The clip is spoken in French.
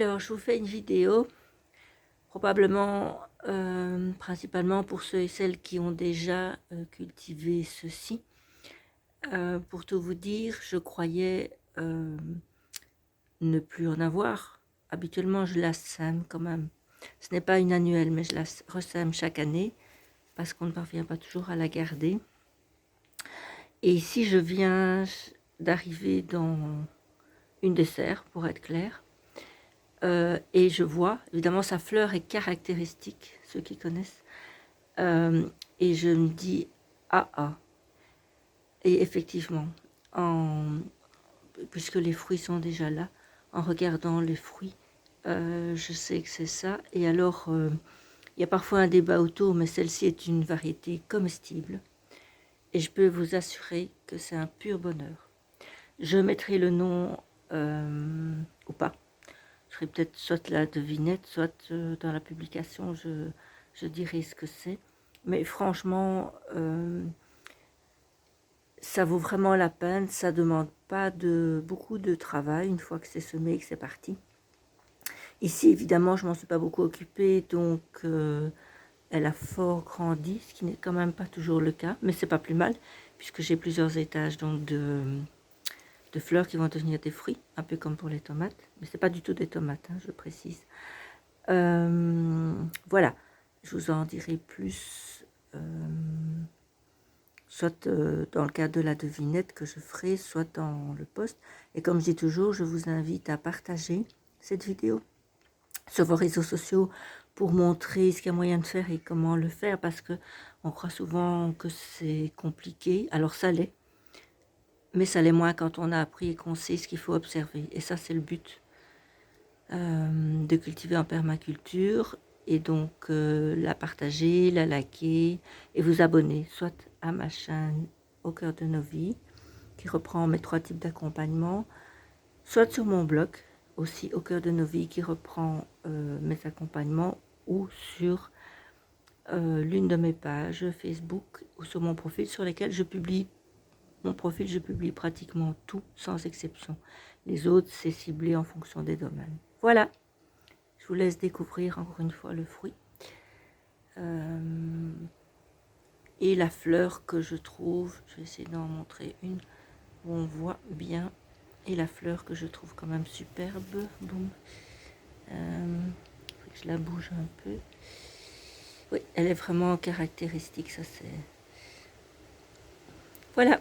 Alors, je vous fais une vidéo, probablement, principalement pour ceux et celles qui ont déjà cultivé ceci. Pour tout vous dire, je croyais ne plus en avoir. Habituellement, je la sème quand même. Ce n'est pas une annuelle, mais je la ressème chaque année parce qu'on ne parvient pas toujours à la garder. Et ici, je viens d'arriver dans une des serres, pour être clair. Et je vois, évidemment, sa fleur est caractéristique, ceux qui connaissent. Et je me dis, ah ah. Et effectivement, puisque les fruits sont déjà là, en regardant les fruits, je sais que c'est ça. Et alors, il y a parfois un débat autour, mais celle-ci est une variété comestible. Et je peux vous assurer que c'est un pur bonheur. Je mettrai le nom ou pas. Je ferai peut-être soit la devinette, soit dans la publication, je dirai ce que c'est. Mais franchement, ça vaut vraiment la peine. Ça ne demande pas beaucoup de travail une fois que c'est semé et que c'est parti. Ici, évidemment, je ne m'en suis pas beaucoup occupée, donc elle a fort grandi, ce qui n'est quand même pas toujours le cas. Mais c'est pas plus mal, puisque j'ai plusieurs étages donc de fleurs qui vont devenir des fruits, un peu comme pour les tomates. Mais ce n'est pas du tout des tomates, hein, je précise. Voilà, je vous en dirai plus, soit dans le cadre de la devinette que je ferai, soit dans le post. Et comme je dis toujours, je vous invite à partager cette vidéo sur vos réseaux sociaux pour montrer ce qu'il y a moyen de faire et comment le faire, parce que on croit souvent que c'est compliqué. Alors ça l'est, mais ça l'est moins quand on a appris et qu'on sait ce qu'il faut observer. Et ça, c'est le but de cultiver en permaculture. Et donc la partager, la liker et vous abonner, soit à ma chaîne Au cœur de nos vies, qui reprend mes 3 types d'accompagnement, soit sur mon blog, aussi Au cœur de nos vies, qui reprend mes accompagnements, ou sur l'une de mes pages Facebook ou sur mon profil, sur lesquels je publie. Mon profil, je publie pratiquement tout, sans exception. Les autres, c'est ciblé en fonction des domaines. Voilà, je vous laisse découvrir encore une fois le fruit. Et la fleur que je trouve, je vais essayer d'en montrer une où on voit bien. Et la fleur que je trouve quand même superbe. Boum. Faut que je la bouge un peu. Oui, elle est vraiment caractéristique, ça c'est... Voilà.